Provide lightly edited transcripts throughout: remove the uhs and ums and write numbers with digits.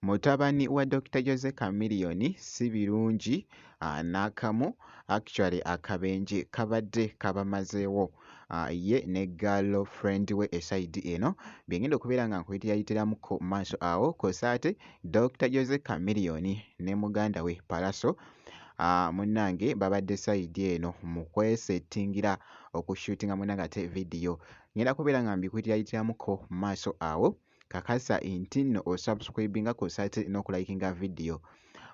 Mutabani wa Dr. Jose Chameleone si birungi n'akamu. Actually akabenje kabadde kabamazeewo ye ne girlfriend we eside eno byengenda okubeera nga nkuyitiranko maaso awo kosa ate Dr. Jose Chameleone ne muganda we Pallaso munnange babadde side eno mu kwesettingira okushootinga munnange ate vidiyo. Ngenda kubeera nga mbikuyitiramuko maaso awo kakasa inti nno osubscribinga kosa ate n'okulayikinga vidiyo.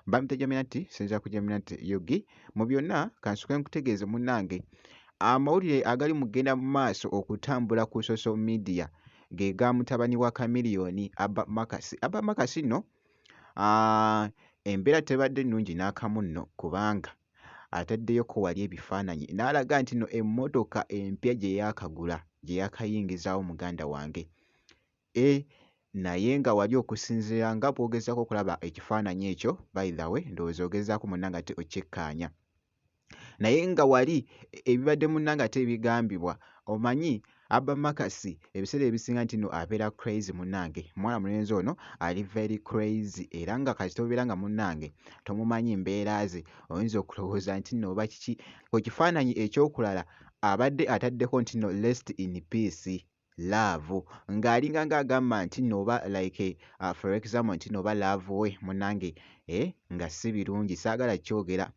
Bamutejjaminati sinza kujjaminati yogi mu byonna kansuke nkutegeeze munnange amawulire agali mugenda mu maaso okutambula ku social media ge ga mutabani wa Chameleone Abba Makasi. Abba Makasi nno embeera tebadde nnungi n'akamu nno kubanga ataddeyoko wali ebifaananyi n'alaga nti nno emmotoka empya gye yaakagula gye yaakayingizaawo muganda wange naye nga wali okusinziira nga bw'ogezaako okulaba ekifaananyi ekyo by the way ndowooza ogezaako munnange ate okyekkaanya naye nga wali ebibadde munnange ate ebigambibwa omanyi Abba Makasi ebiseera ebisinga nti nno abeera crazy munnange. Mwana mulenzi ono ali very crazy era nga kati tobeera nga munnange tomumanyi mbeera ze oyinza okulowooza nti nno oba kiki. Ku kifaananyi ekyokulala abadde ataddeko nti nno rest in peace love ng'alinga ng'agamba nti nno oba like for example nti nno oba love we munnange nga si birungi saagala kyogera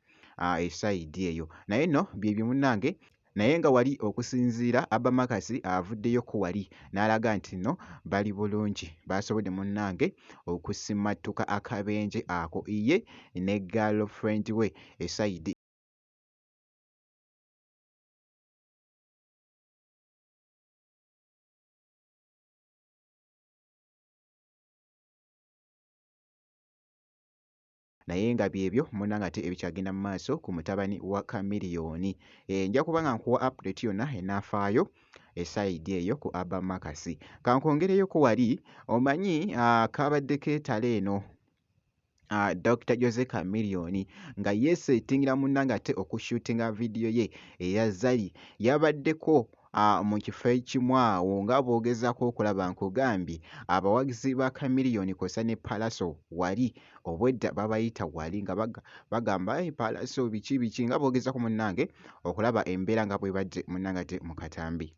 esayidi eyo naye nno byebyo munnange. Naye nga wali okusinziira Abba Makasi avuddeyo ku wali n'alaga nti nno bali bulungi basobodde munnange okusimattuka akabenje ako ye ne girlfriend we esayidi. Naye nga byebyo munnange ate ebikyagenda mu maaso ku mutabani wa Chameleone. Nja kuba nga nkuwa update yonna enaafaayo esayidi eyo ku Abba Makasi. Kankwongereyo ku wali omanyi kabadde keetala eno Dr. Jose Chameleone nga yeesettingira munnange ate okushootinga vidiyo ye eya Zari yabaddeko mu kifo ekimu awo nga bw'ogezaako okulaba nkugambye abawagizi ba Chameleone kosa ne Pallaso wali obwedda babayita wali nga bagamba Pallaso biki nga bw'ogezaako munnange okulaba embeera nga bwe badde munnange ate mu katambi.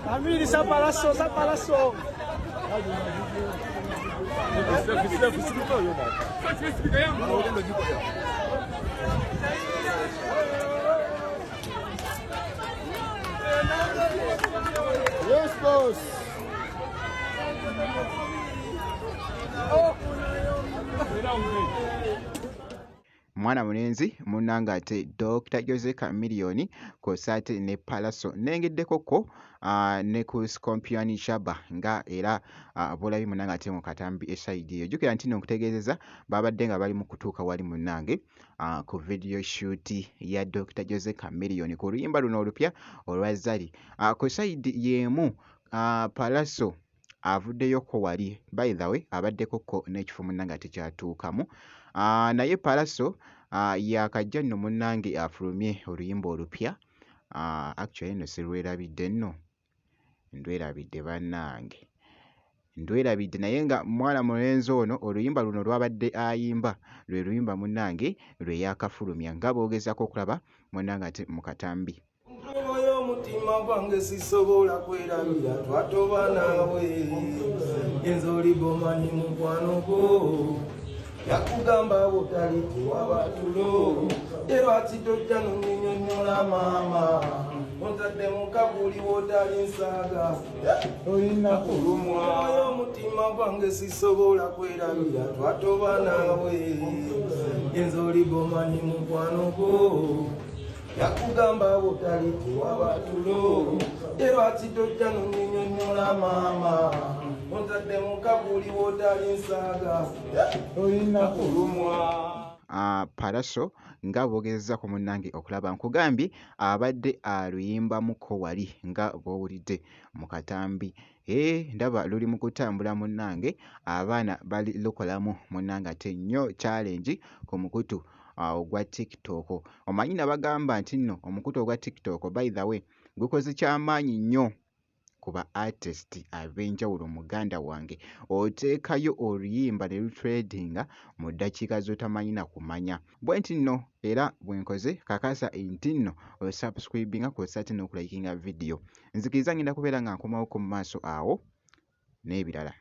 Família, essa Pallaso. Yes, boss. Mwana mulenzi munnange ate Dr. Jose Chameleone kosa ate ne Pallaso nengeddekoko ne ku Scorpion Shaba nga era bulabi munnange ate mu katambi esayidi eyo. Jjukira nti nno nkutegeezeza babadde nga bali mu kutuuka wali munnange ku video shoot ya Dr. Jose Chameleone ku luyimba luno olupya olwa Zari. Ku sayidi y'emu Pallaso avuddeyoko wali by the way abaddekoko n'ekifo munnange ate kyatuukamu naye Pallaso yakajja nno munnange afulumye oluyimba olupya actually nno sirwerabidde nno ndwerabidde bannange ndwerabidde naye nga mwana mulenzi ono oluyimba luno lwabadde ayimba lwe luyimba munnange lwe yakafulumya nga bw'ogezaako okulaba munnange ate mu katambi. Omutima gwange sisobola kwerabira twatoba naawe yenza oligomanyi mukwano gwo yakugamba botali kuwaba tulo lwaki tojja nonnyonnyola maama ontadde mukabuli wotali nsaaga olina kulumwa omutima gwange sisobola kwerabira twatoba naawe yenza oligomanyi mukwano gwo yakugamba botali kuwaba tulo lwaki tojja nonnyonnyola maama ontadde mukabuli wotali nsaaga olina kulumwa. Pallaso nga bw'ogezezzaako munnange okulaba nkugambye abadde aluyimbamuko wali nga bw'owulidde mu katambi. Ndaba luli mu kutambula munnange, abaana bali lukolamu munnange ate nnyo challenge ku mukutu ogwa TikTok. Omanyi nabagamba nti nno omukutu ogwa TikTok by the way gukoze kyamaanyi nnyo ku ba artist ab'enjawulo. Muganda wange, oteekayo oluyimba ne lutredinga mu ddakiika z'otamanyi na kumanya. Bwe nti nno era bwe nkoze kakasa nti nno osubscribinga kw'ossa ate n'okulayikinga vidiyo. Nzikiriza ngenda kubeera nga nkomawo mu maaso awo n'ebirala.